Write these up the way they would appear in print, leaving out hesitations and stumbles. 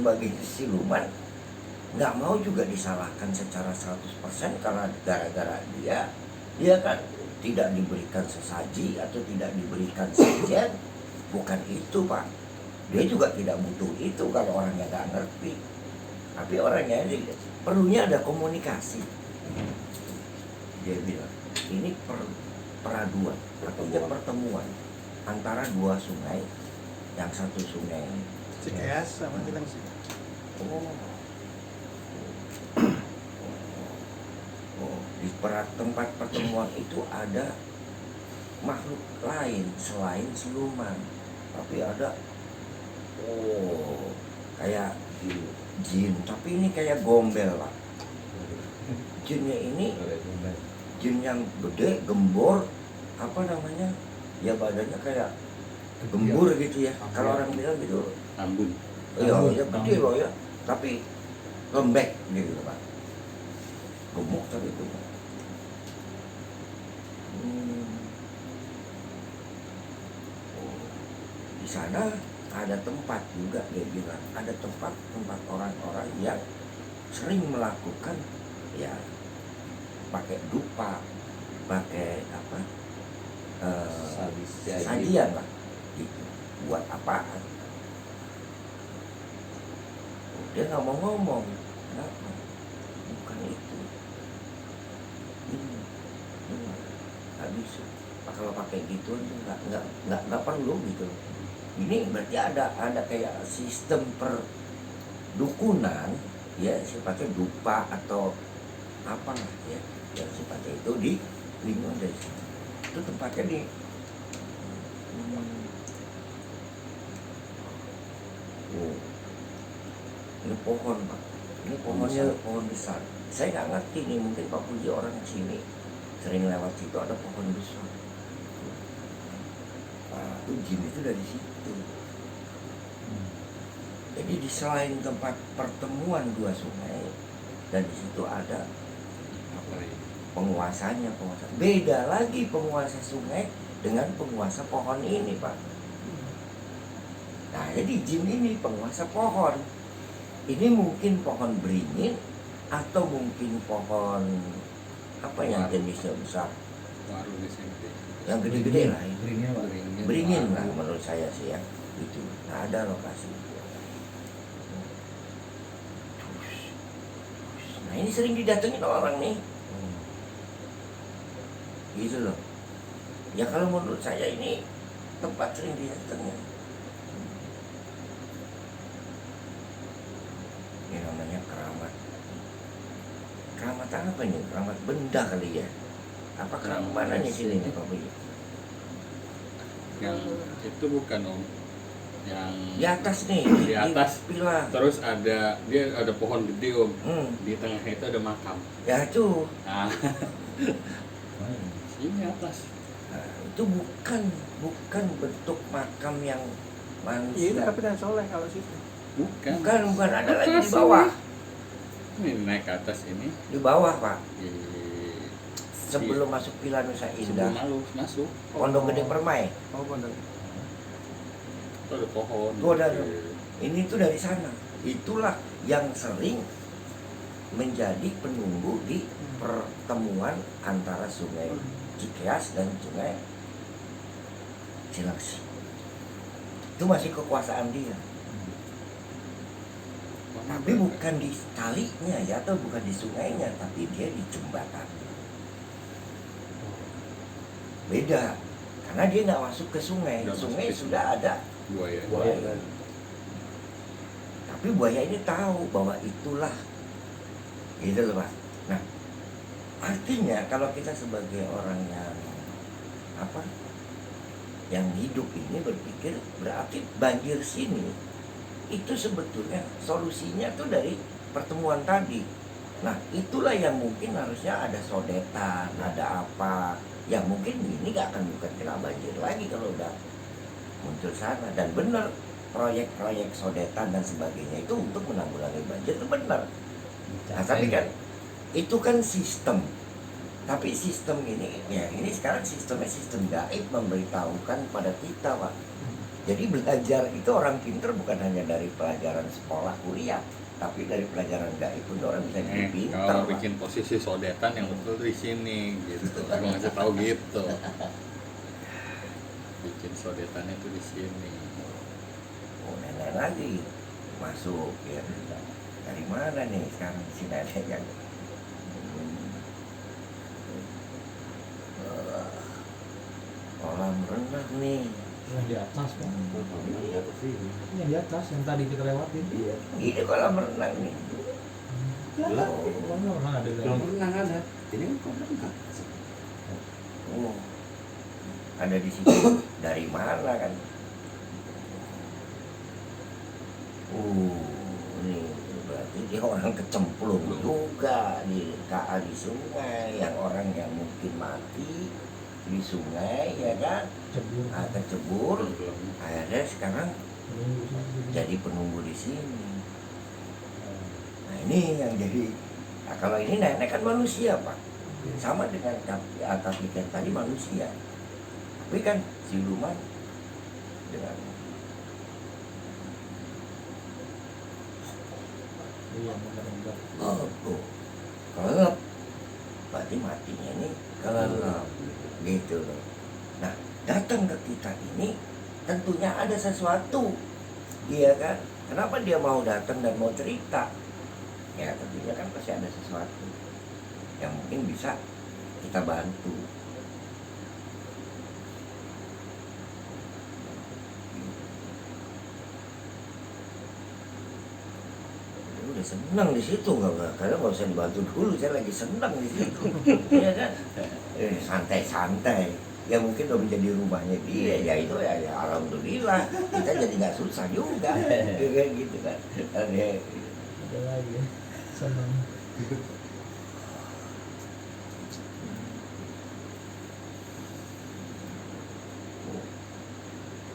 sebagai siluman nggak mau juga disalahkan secara 100% karena gara-gara dia kan tidak diberikan sesaji atau tidak diberikan sajian. Bukan itu Pak, dia juga tidak butuh itu kalau orangnya nggak ngerti. Tapi orangnya ini perlunya ada komunikasi. Dia bilang ini peraduan, artinya pertemuan antara dua sungai. Yang satu sungai Cikeas sama Cilengsi. Di tempat pertemuan itu ada makhluk lain selain siluman, tapi ada kayak jin, tapi ini kayak gombel Pak. Jinnya ini jin yang gede, gembor, apa namanya ya, badannya kayak gembur gitu ya, kalau orang bilang gitu. Ambun. Iya gede loh ya, tapi lembek gitu Pak, gemuk tapi gemuk. Di sana ada tempat juga, dia bilang ada tempat orang-orang yang sering melakukan ya pakai dupa, pakai apa sajian lah gitu. Buat apaan? Dia nggak mau ngomong. Kenapa? Bukan itu. Ini nggak bisa. Kalau pakai gitu nggak perlu gitu. Ini berarti ada kayak sistem perdukunan ya, sifatnya dupa atau apa ya, yang sifatnya itu di lingkungan dari sana. Itu tempatnya di ini pohon Pak, ini pohonnya pohon besar. Saya nggak ngerti nih, mungkin Pak Puji orang sini sering lewat situ, ada pohon besar. Nah, itu jin itu dari situ. Jadi di selain tempat pertemuan dua sungai, dan di situ ada penguasanya. Beda lagi penguasa sungai dengan penguasa pohon ini Pak. Nah jadi jin ini penguasa pohon. Ini mungkin pohon beringin atau mungkin pohon apa yang jenisnya besar, yang gede-gede lah ya. Beringin lah menurut saya sih ya gitu. Nah ada lokasi. Nah ini sering didatengin orang nih gitu loh ya. Kalau menurut saya ini tempat sering didatengin. Ini namanya keramat. Keramat apa ini? Keramat benda kali ya? Apa keramat mana nih sini nih Pak Puji? Yang itu bukan Om, yang Di atas nih, di atas pilar. terus dia ada pohon gede Om. Di tengahnya itu ada makam. Ya itu. Nah, ini atas. Nah, itu bukan bentuk makam yang manusia. Iya, tapi dan soleh kalau situ. Bukan Ada lagi di bawah. Ini naik ke atas ini. Di bawah Pak. Di Sebelum masuk Villa Nusa Indah. sebelum masuk. Pondok Gede Permai. Oh, pondok. Itu ada pohon. Tuh ada. Ini tuh dari sana. Itulah yang sering menjadi penunggu di pertemuan antara sungai Cikeas dan sungai Cilengsi. Itu masih kekuasaan dia. Tapi bukan di kalinya ya, atau bukan di sungainya, tapi dia di jembatan. Beda, karena dia nggak masuk ke sungai. Sungai sudah ada buaya. Tapi buaya ini tahu bahwa itulah, gitu loh Pak. Nah, artinya kalau kita sebagai orang yang hidup ini berpikir, berarti banjir sini itu sebetulnya solusinya tuh dari pertemuan tadi. Nah itulah yang mungkin harusnya ada sodetan, ada apa, ya mungkin ini gak akan bukan kena banjir lagi kalau udah muncul sana. Dan benar, proyek-proyek sodetan dan sebagainya itu untuk menanggulangi banjir itu benar. Nah tapi kan itu kan sistem. Tapi sistem ini, ya ini sekarang sistemnya sistem gaib, memberitahukan pada kita Pak. Jadi belajar itu orang pinter bukan hanya dari pelajaran sekolah kuliah, tapi dari pelajaran gaib pun orang bisa jadi pinter. Kalau Pak. bikin posisi sodetan yang betul di sini gitu. Gua ngasih tahu gitu. Bikin sodetannya itu di sini. Oh, nenek lagi masuk ya. Dari mana nih sekarang si nenek yang kolam renang nih. Yang di atas kan? Yang di atas yang tadi kita lewatin. Iya, ini kolam renang nih. Lah, orang ada Belum lagi. pernah ada. Ini kan kolam renang. Oh, ada di situ. Dari mana kan? Ini berarti dia orang kecemplung juga di sungai, yang orang yang mungkin mati di sungai ya kan, Cebur. kecebur, akhirnya sekarang jadi penunggu di sini. Nah ini yang jadi, nah, kalau ini nenek kan manusia Pak, sama dengan kapiten tadi manusia, tapi kan siluman dengan Iya, benar-benar. tuh kelelep, berarti matinya ini kelelep gitu loh. Nah datang ke kita ini tentunya ada sesuatu, iya kan? Kenapa dia mau datang dan mau cerita? Ya tentunya kan pasti ada sesuatu yang mungkin bisa kita bantu. Saya udah senang di situ, karena nggak usah dibantu dulu, saya lagi senang di situ, iya kan? Santai-santai. Ya mungkin udah menjadi rumahnya dia, ya itu ya alhamdulillah, kita jadi nggak susah juga, kayak gitu kan. Ada lagi. Senang.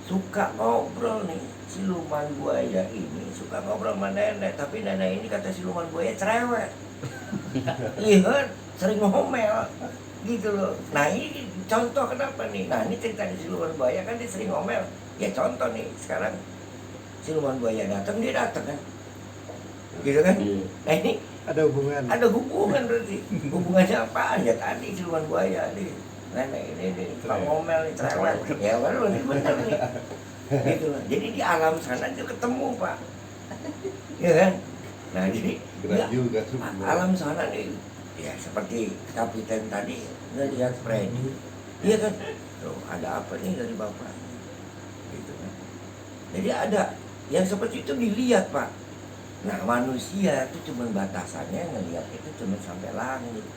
Suka ngobrol nih siluman buaya ini, suka ngobrol sama nenek, tapi nenek ini kata siluman buaya cerewet. Iya kan, sering ngomel gitu loh. Nah ini contoh kenapa nih, nah ini cerita di siluman buaya kan dia sering ngomel. Ya contoh nih, sekarang siluman buaya datang, dia datang kan, gitu kan. Nah ini Ada hubungan. ada hubungan berarti, hubungannya apa ya tadi siluman buaya nih, nenek ini suka ngomel nih, cerewet. Ya kan ini bener nih, gitu loh. Jadi di alam sana itu ketemu Pak, ya kan. Nah jadi Gerak ya, juga. alam sana nih ya seperti kapiten tadi ngelihat Freddy, iya kan, tuh ada apa nih dari bapak, gitu kan. Jadi ada yang seperti itu dilihat Pak. Nah manusia itu cuma batasannya ngelihat itu cuma sampai langit.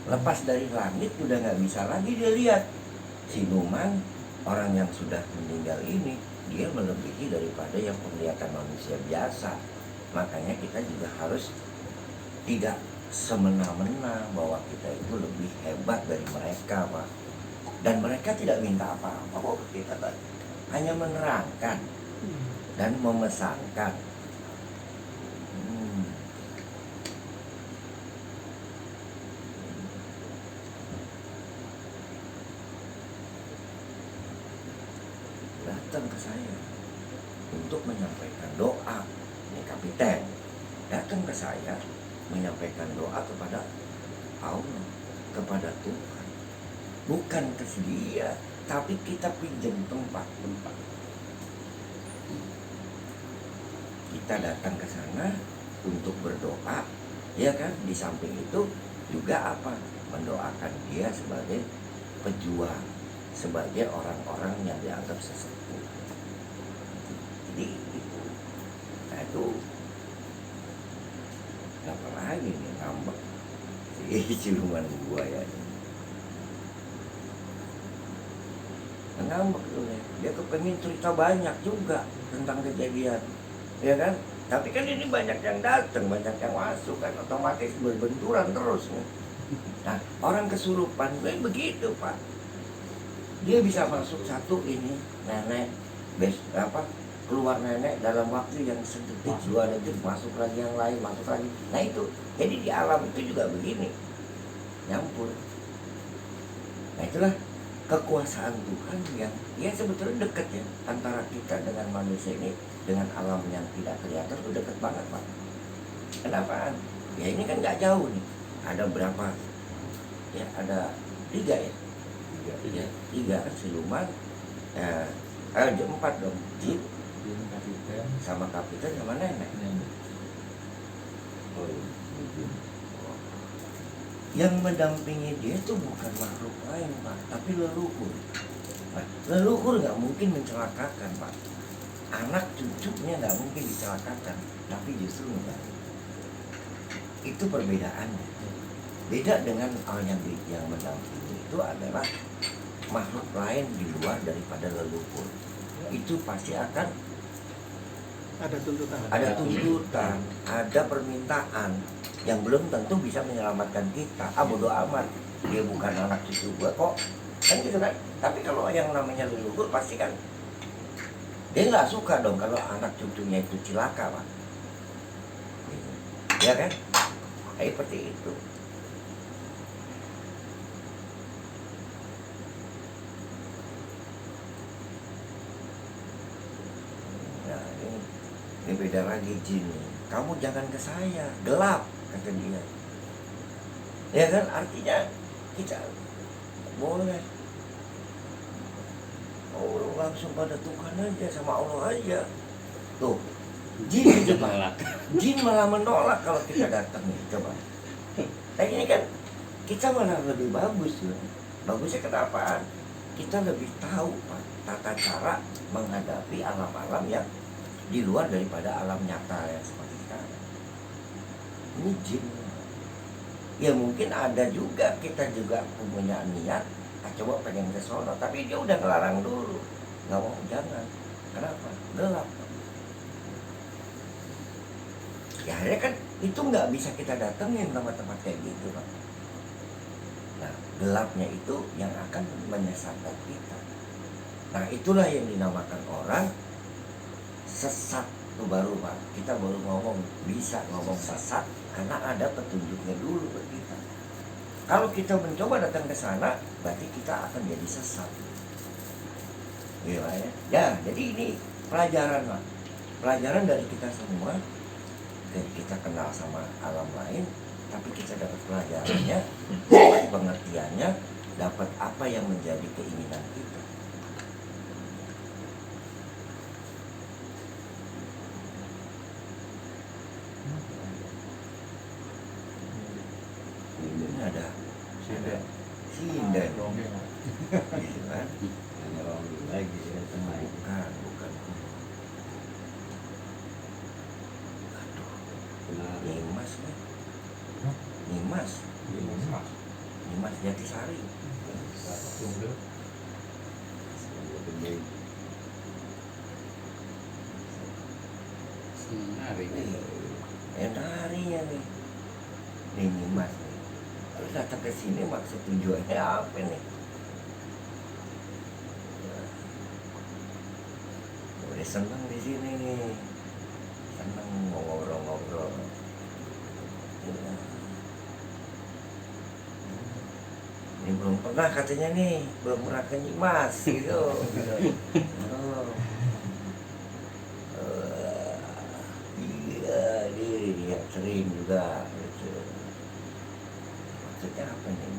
Lepas dari langit udah nggak bisa lagi dia lihat. Siluman, orang yang sudah meninggal ini, dia melebihi daripada yang penglihatan manusia biasa. Makanya kita juga harus tidak semena-mena bahwa kita itu lebih hebat dari mereka Pak. Dan mereka tidak minta apa-apa kok ke kita Pak. Hanya menerangkan dan memesankan. Datang ke saya untuk menyampaikan doa. Ini kapiten datang ke saya menyampaikan doa kepada Allah, kepada Tuhan, bukan ke dia, tapi kita pinjam tempat. Kita datang ke sana untuk berdoa, ya kan. Di samping itu juga apa, mendoakan dia sebagai pejuang, sebagai orang-orang yang dianggap sesepuh. Jadi itu, nah itu apa lagi nih ngambek si siluman buaya ini. Ngambek tuh dia kepengen cerita banyak juga tentang kejadian, ya kan. Tapi kan ini banyak yang datang, banyak yang masuk kan, otomatis berbenturan terus nih. Nah orang kesurupan begitu Pak. Dia bisa masuk satu ini nenek, keluar nenek dalam waktu yang sedetik, 2 detik, masuk lagi yang lain, masuk lagi. Nah itu, jadi di alam itu juga begini, nyampur. Nah itulah kekuasaan Tuhan yang ya sebetulnya dekat ya antara kita dengan manusia ini dengan alam yang tidak kelihatan itu dekat banget Pak. Kenapa? Ya ini kan nggak jauh nih. Ada berapa? Ya ada 3 ya. Ya, 3 kan siluman. Ada 4 dong. Jin Jin, kapiten, sama kapiten sama nenek. nenek. Oh, iya. Yang mendampingi dia itu bukan makhluk lain Pak, tapi leluhur. Nah, leluhur nggak mungkin mencelakakan Pak. Anak cucunya nggak mungkin dicelakakan, tapi justru enggak. Itu perbedaannya. Beda dengan yang mendampingi itu adalah makhluk lain di luar daripada leluhur. Itu pasti akan Ada tuntutan. ada tuntutan, ada permintaan yang belum tentu bisa menyelamatkan kita. Bodo amat, dia bukan anak cucu gue kok, kan gitu kan. Tapi kalau yang namanya leluhur pasti kan dia nggak suka dong kalau anak cucunya itu cilaka Pak. Ya kan, kayak seperti itu. Nah ini beda lagi jin nih. Kamu jangan ke saya, gelap kata dia. Ya kan, artinya kita boleh langsung pada Tuhan aja, sama Allah aja. Tuh, jin aja Pak. Jin malah menolak kalau kita datang nih, coba. Nah ini kan kita malah lebih bagus ya. Bagusnya kenapa? Kita lebih tahu Pak tata cara menghadapi alam-alam yang di luar daripada alam nyata yang seperti sekarang. Ini jin. Ya mungkin ada juga, kita juga punya niat, coba pengen ke sono, tapi dia udah ngelarang dulu. Nggak mau, jangan. Kenapa? Gelap. Ya akhirnya kan itu nggak bisa kita datengin tempat-tempat kayak gitu Pak. Nah gelapnya itu yang akan menyesatkan kita. Nah itulah yang dinamakan orang sesat. Itu baru Pak, kita baru bisa ngomong sesat karena ada petunjuknya dulu buat kita. Kalau kita mencoba datang ke sana, berarti kita akan jadi sesat. Gila ya. Ya, jadi ini pelajaran Pak. Pelajaran dari kita semua. Dan kita kenal sama alam lain, tapi kita dapat pelajarannya, dapat pengertiannya, dapat apa yang menjadi keinginan kita. Ini ada sinden, Dongeng. gitu kan? Hanya orang lagi ya sama itu. Bukan. Aduh, Kenal. Nimas nih. Nimas Jatisari. Tunggu. Menarik. Harinya nih. Nih Nimas nih. Terus datang ke sini maksud tujuannya apa nih? Udah seneng di sini nih. Seneng mau ngobrol-ngobrol. Ya. Ini belum pernah katanya nih, belum pernah ke Nimas gitu. Oh. Iya, dia sering juga gitu. Maksudnya apa nih?